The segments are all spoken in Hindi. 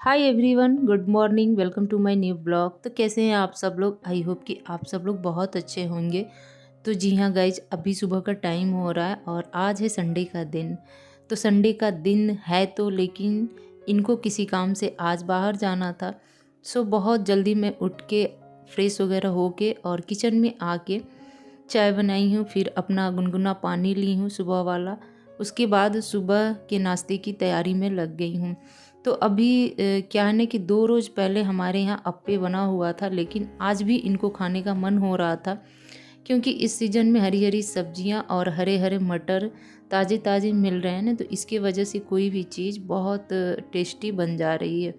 Hi everyone, good morning. Welcome to my new blog. तो कैसे हैं आप सब लोग? आई होप कि आप सब लोग बहुत अच्छे होंगे। तो जी हाँ गाइज, अभी सुबह का टाइम हो रहा है और आज है संडे का दिन। तो संडे का दिन है तो लेकिन इनको किसी काम से आज बाहर जाना था। सो बहुत जल्दी मैं उठ के फ्रेश वगैरह होके और किचन में आके चाय बनाई हूँ, फिर अपना गुनगुना पानी ली हूँ सुबह वाला। उसके बाद सुबह के नाश्ते की तैयारी में लग गई हूँ। तो अभी क्या है ना कि 2 रोज़ पहले हमारे यहाँ अप्पे बना हुआ था, लेकिन आज भी इनको खाने का मन हो रहा था क्योंकि इस सीज़न में हरी हरी सब्जियाँ और हरे हरे मटर ताज़े ताज़े मिल रहे हैं ना, तो इसकी वजह से कोई भी चीज़ बहुत टेस्टी बन जा रही है।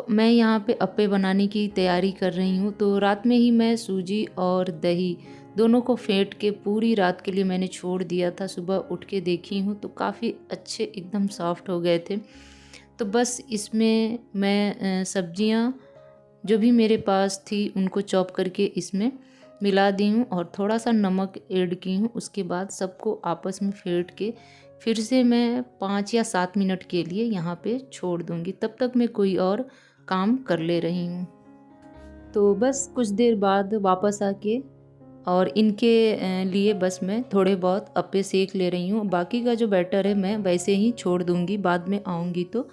मैं यहाँ पे अप्पे बनाने की तैयारी कर रही हूँ। तो रात में ही मैं सूजी और दही दोनों को फेंट के पूरी रात के लिए मैंने छोड़ दिया था। सुबह उठ के देखी हूँ तो काफ़ी अच्छे एकदम सॉफ्ट हो गए थे। तो बस इसमें मैं सब्जियाँ जो भी मेरे पास थी उनको चॉप करके इसमें मिला दी हूँ और थोड़ा सा नमक ऐड की हूँ। उसके बाद सबको आपस में फेंट के फिर से मैं 5 या 7 मिनट के लिए यहाँ पे छोड़ दूँगी। तब तक मैं कोई और काम कर ले रही हूँ। तो बस कुछ देर बाद वापस आके और इनके लिए बस मैं थोड़े बहुत अप्पे सेक ले रही हूँ। बाकी का जो बैटर है मैं वैसे ही छोड़ दूँगी, बाद में आऊँगी तो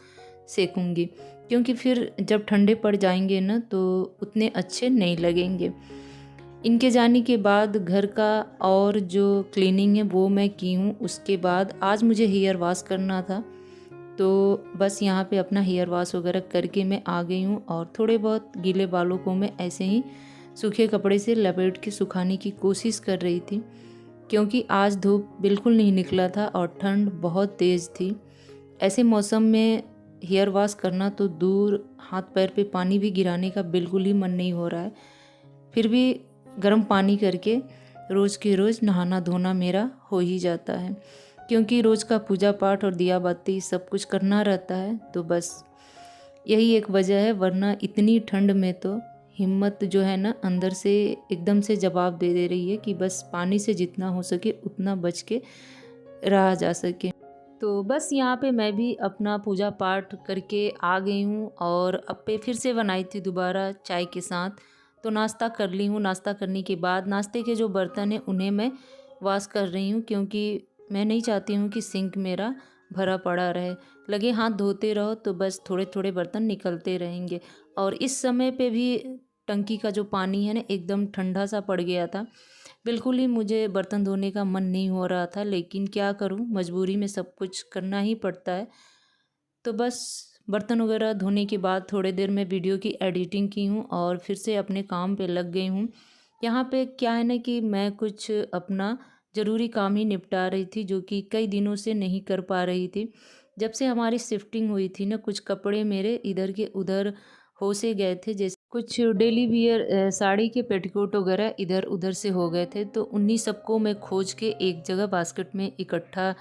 सेकूँगी, क्योंकि फिर जब ठंडे पड़ जाएंगे ना तो उतने अच्छे नहीं लगेंगे। इनके जाने के बाद घर का और जो क्लीनिंग है वो मैं की हूँ। उसके बाद आज मुझे हेयर वॉश करना था, तो बस यहाँ पे अपना हेयर वॉश वगैरह करके मैं आ गई हूँ और थोड़े बहुत गीले बालों को मैं ऐसे ही सूखे कपड़े से लपेट के सुखाने की कोशिश कर रही थी, क्योंकि आज धूप बिल्कुल नहीं निकला था और ठंड बहुत तेज़ थी। ऐसे मौसम में हेयर वॉश करना तो दूर, हाथ पैर पे पानी भी गिराने का बिल्कुल ही मन नहीं हो रहा है। फिर भी गर्म पानी करके रोज़ के रोज़ नहाना धोना मेरा हो ही जाता है, क्योंकि रोज़ का पूजा पाठ और दिया बाती सब कुछ करना रहता है। तो बस यही एक वजह है, वरना इतनी ठंड में तो हिम्मत जो है ना अंदर से एकदम से जवाब दे रही है कि बस पानी से जितना हो सके उतना बच के रहा जा सके। तो बस यहाँ पे मैं भी अपना पूजा पाठ करके आ गई हूँ और अप्पे फिर से बनाई थी दोबारा चाय के साथ। तो नाश्ता कर ली हूँ। नाश्ता करने के बाद नाश्ते के जो बर्तन हैं उन्हें मैं वॉश कर रही हूँ, क्योंकि मैं नहीं चाहती हूँ कि सिंक मेरा भरा पड़ा रहे। लगे हाथ धोते रहो तो बस थोड़े थोड़े बर्तन निकलते रहेंगे। और इस समय पे भी टंकी का जो पानी है ना एकदम ठंडा सा पड़ गया था। बिल्कुल ही मुझे बर्तन धोने का मन नहीं हो रहा था, लेकिन क्या करूं, मजबूरी में सब कुछ करना ही पड़ता है। तो बस बर्तन वगैरह धोने के बाद थोड़ी देर में वीडियो की एडिटिंग की हूँ और फिर से अपने काम पे लग गई हूँ। यहाँ पे क्या है ना कि मैं कुछ अपना ज़रूरी काम ही निपटा रही थी, जो कि कई दिनों से नहीं कर पा रही थी। जब से हमारी शिफ्टिंग हुई थी ना, कुछ कपड़े मेरे इधर के उधर हो से गए थे। जैसे कुछ डेली वियर साड़ी के पेटीकोट वगैरह इधर उधर से हो गए थे, तो उन्हीं सबको मैं खोज के एक जगह बास्केट में इकट्ठा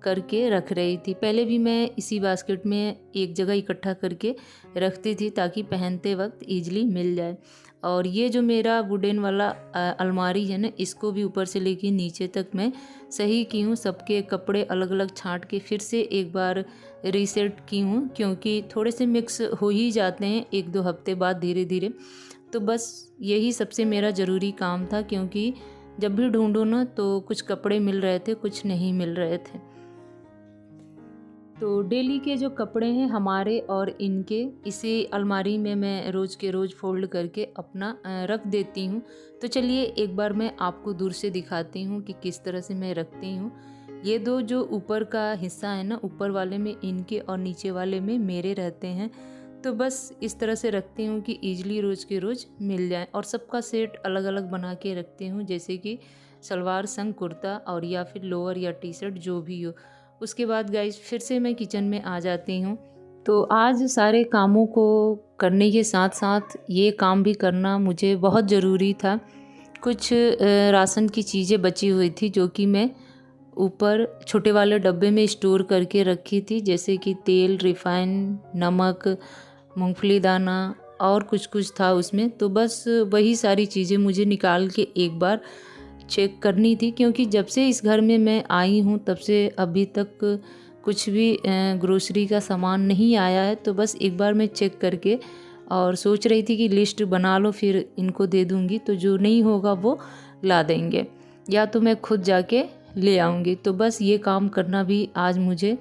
करके रख रही थी। पहले भी मैं इसी बास्केट में एक जगह इकट्ठा करके रखती थी ताकि पहनते वक्त ईजिली मिल जाए। और ये जो मेरा वुडन वाला अलमारी है ना, इसको भी ऊपर से लेके नीचे तक मैं सही की हूँ। सबके कपड़े अलग अलग छांट के फिर से एक बार रीसेट की हूँ, क्योंकि थोड़े से मिक्स हो ही जाते हैं 1-2 हफ्ते बाद धीरे धीरे। तो बस यही सबसे मेरा ज़रूरी काम था, क्योंकि जब भी ढूंढो ना तो कुछ कपड़े मिल रहे थे, कुछ नहीं मिल रहे थे। तो डेली के जो कपड़े हैं हमारे और इनके, इसे अलमारी में मैं रोज़ के रोज़ फोल्ड करके अपना रख देती हूँ। तो चलिए एक बार मैं आपको दूर से दिखाती हूँ कि किस तरह से मैं रखती हूँ। ये दो जो ऊपर का हिस्सा है ना, ऊपर वाले में इनके और नीचे वाले में मेरे रहते हैं। तो बस इस तरह से रखती हूँ कि ईजिली रोज़ के रोज़ मिल जाए। और सबका सेट अलग अलग बना के रखती हूँ, जैसे कि सलवार संग कुर्ता और या फिर लोअर या टी शर्ट जो भी हो। उसके बाद गाइस फिर से मैं किचन में आ जाती हूँ। तो आज सारे कामों को करने के साथ साथ ये काम भी करना मुझे बहुत ज़रूरी था। कुछ राशन की चीज़ें बची हुई थी जो कि मैं ऊपर छोटे वाले डब्बे में स्टोर करके रखी थी, जैसे कि तेल, रिफाइन, नमक, मूंगफली दाना और कुछ कुछ था उसमें। तो बस वही सारी चीज़ें मुझे निकाल के एक बार चेक करनी थी, क्योंकि जब से इस घर में मैं आई हूँ तब से अभी तक कुछ भी ग्रोसरी का सामान नहीं आया है, तो बस एक बार मैं चेक करके और सोच रही थी कि लिस्ट बना लो फिर इनको दे दूँगी, तो जो नहीं होगा वो ला देंगे या तो मैं खुद जाके ले आऊँगी। तो बस ये काम करना भी आज मुझे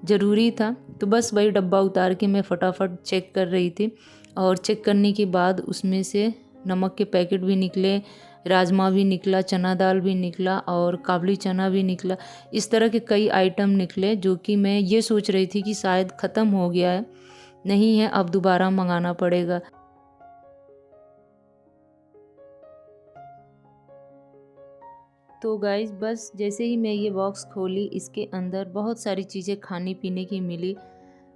ज़रूरी था। तो बस वही डब्बा उतार के मैं फटाफट चेक कर रही थी और चेक करने के बाद उसमें से नमक के पैकेट भी निकले, राजमा भी निकला, चना दाल भी निकला और काबुली चना भी निकला। इस तरह के कई आइटम निकले जो कि मैं ये सोच रही थी कि शायद ख़त्म हो गया है, नहीं है, अब दोबारा मंगाना पड़ेगा। तो गाइज़ बस जैसे ही मैं ये बॉक्स खोली, इसके अंदर बहुत सारी चीज़ें खाने पीने की मिली।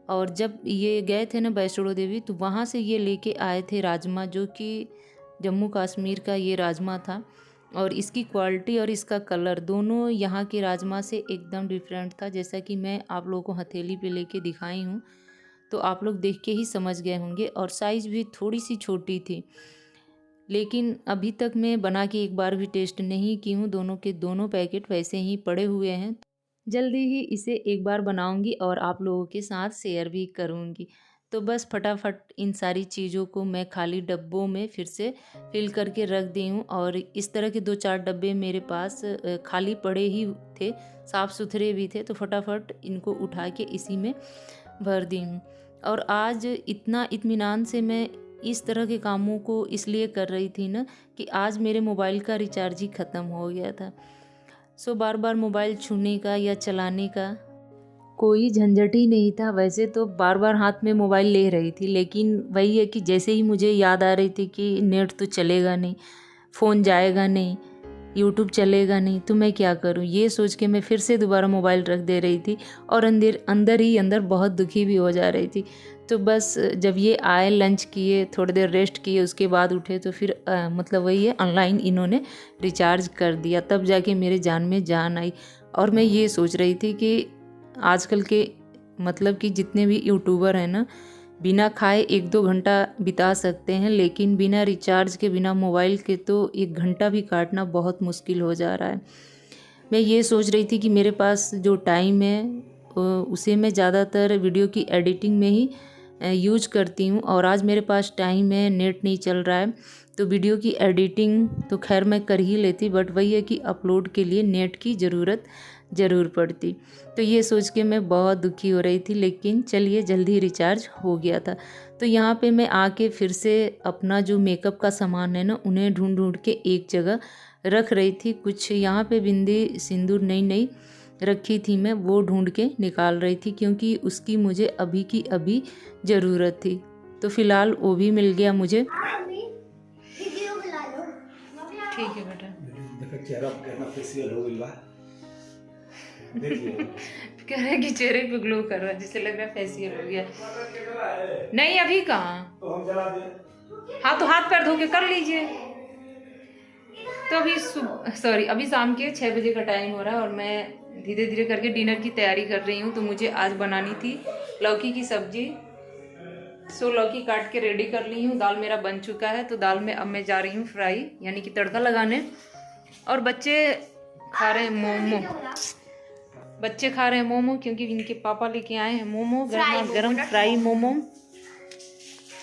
और जब ये गए थे ना वैष्णो देवी, तो वहाँ से ये लेके आए थे राजमा, जो कि जम्मू कश्मीर का ये राजमा था। और इसकी क्वालिटी और इसका कलर दोनों यहाँ के राजमा से एकदम डिफरेंट था। जैसा कि मैं आप लोगों को हथेली पे लेके दिखाई हूँ, तो आप लोग देख के ही समझ गए होंगे। और साइज़ भी थोड़ी सी छोटी थी, लेकिन अभी तक मैं बना के एक बार भी टेस्ट नहीं की हूँ। दोनों के दोनों पैकेट वैसे ही पड़े हुए हैं। जल्दी ही इसे एक बार बनाऊंगी और आप लोगों के साथ शेयर भी करूंगी। तो बस फटाफट इन सारी चीज़ों को मैं खाली डब्बों में फिर से फिल करके रख दी हूँ। और इस तरह के 2-4 डब्बे मेरे पास खाली पड़े ही थे, साफ़ सुथरे भी थे, तो फटाफट इनको उठा के इसी में भर दी हूँ। और आज इतना इत्मीनान से मैं इस तरह के कामों को इसलिए कर रही थी ना कि आज मेरे मोबाइल का रिचार्ज ही ख़त्म हो गया था। सो बार बार मोबाइल छूने का या चलाने का कोई झंझट ही नहीं था। वैसे तो बार बार हाथ में मोबाइल ले रही थी, लेकिन वही है कि जैसे ही मुझे याद आ रही थी कि नेट तो चलेगा नहीं, फ़ोन जाएगा नहीं, यूट्यूब चलेगा नहीं, तो मैं क्या करूं, ये सोच के मैं फिर से दोबारा मोबाइल रख दे रही थी और अंदर ही अंदर बहुत दुखी भी हो जा रही थी। तो बस जब ये आए, लंच किए, थोड़ी देर रेस्ट किए, उसके बाद उठे, तो फिर मतलब वही है, ऑनलाइन इन्होंने रिचार्ज कर दिया, तब जाके मेरे जान में जान आई। और मैं ये सोच रही थी कि आजकल के मतलब कि जितने भी यूट्यूबर हैं ना, बिना खाए 1-2 घंटा बिता सकते हैं, लेकिन बिना रिचार्ज के, बिना मोबाइल के तो 1 घंटा भी काटना बहुत मुश्किल हो जा रहा है। मैं ये सोच रही थी कि मेरे पास जो टाइम है उसे मैं ज़्यादातर वीडियो की एडिटिंग में ही यूज करती हूँ। और आज मेरे पास टाइम है, नेट नहीं चल रहा है, तो वीडियो की एडिटिंग तो खैर मैं कर ही लेती, बट वही है कि अपलोड के लिए नेट की ज़रूरत ज़रूर पड़ती। तो ये सोच के मैं बहुत दुखी हो रही थी, लेकिन चलिए जल्दी रिचार्ज हो गया था। तो यहाँ पे मैं आके फिर से अपना जो मेकअप का सामान है ना, उन्हें ढूंढ ढूंढ के एक जगह रख रही थी। कुछ यहाँ पे बिंदी सिंदूर नई नई रखी थी, मैं वो ढूंढ के निकाल रही थी, क्योंकि उसकी मुझे अभी की अभी ज़रूरत थी। तो फ़िलहाल वो भी मिल गया मुझे। ठीक है बेटा। कह रहे कि चेहरे पे ग्लो कर रहा है, जिससे लग रहा है फेशियल हो गया। नहीं अभी कहाँ, हाँ तो हाथ पैर धो के कर लीजिए। तो अभी अभी शाम के 6 बजे का टाइम हो रहा है और मैं धीरे धीरे करके डिनर की तैयारी कर रही हूँ। तो मुझे आज बनानी थी लौकी की सब्जी। सो लौकी काट के रेडी कर ली हूँ। दाल मेरा बन चुका है, तो दाल में अब मैं जा रही हूँ फ्राई यानी कि तड़का लगाने। और बच्चे खा रहे हैं मोमो, बच्चे खा रहे हैं मोमो, क्योंकि इनके पापा लेके आए हैं मोमो, गरम फ्राई मोमो।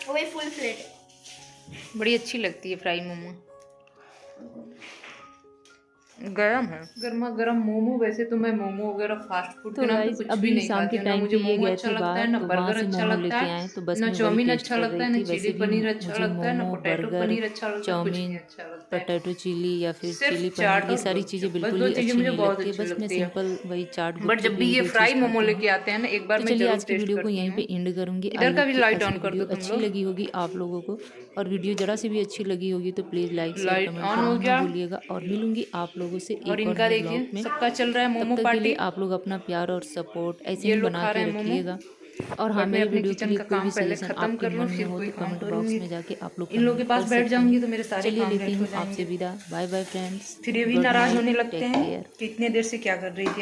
वो फुल प्लेट बड़ी अच्छी लगती है फ्राई मोमो, गरम है, गर्मा गर्म मोमो। वैसे तो मैं मोमो वगैरह फास्ट फूड के नाम पे कुछ भी नहीं खाती हूँ। ना मुझे मोमो अच्छा लगता है, ना बर्गर अच्छा लगता है, ना चाउमीन अच्छा लगता है, ना चिली पनीर अच्छा लगता है, ना पोटैटो पनीर अच्छा लगता है, कुछ नहीं अच्छा लगता है। पोटैटो चिली या फिर सिर्फ चिली चाट पनीर, ये और सारी चीज़ें बिल्कुल ही अच्छी नहीं लगती। बस मैं सिंपल वही चाट, बट जब भी ये फ्राई मोमो लेके आते हैं ना, एक बार तो मैं चलिए जरूर आज की टेस्ट वीडियो को करती यहीं पे हूँ। एंड करूंगी। इधर का भी लाइट ऑन कर दो वीडियो तुम अच्छी लोग। लगी होगी आप लोगों को, और वीडियो जरा सी भी अच्छी लगी होगी तो please like share light comment on करना हो ना गया। भूलिएगा। और मिलूंगी आप लोगों से और एक और इनका नए देखिए ब्लॉग में। सबका चल रहा है तब मोमो तक के लिए पार्टी। आप लोग अपना प्यार और सपोर्ट ऐसे ये ही लोग बना खा रहे के हैं मोमो। रखिएगा। और हाँ, बट मैं मेरे अपने वीडियो के किचन लिए का कोई काम भी पहले सजेशन खत्म आपके कर लूँ, मन में फिर हो कोई तो काम कमेंट बॉक्स करूँगी। में जाके आप लोग इन लोगों के कमेंट पास कर बैठ सकते जाऊंगी हैं। तो मेरे सारे चलिए काम लेती लेट हो हूँ आपसे जाएंगे। विदा। बाय बाय फ्रेंड्स, फिर ये भी गुड नाराज नाइट, होने लगते टेक हैं केयर। कि इतने देर से क्या कर रही थी।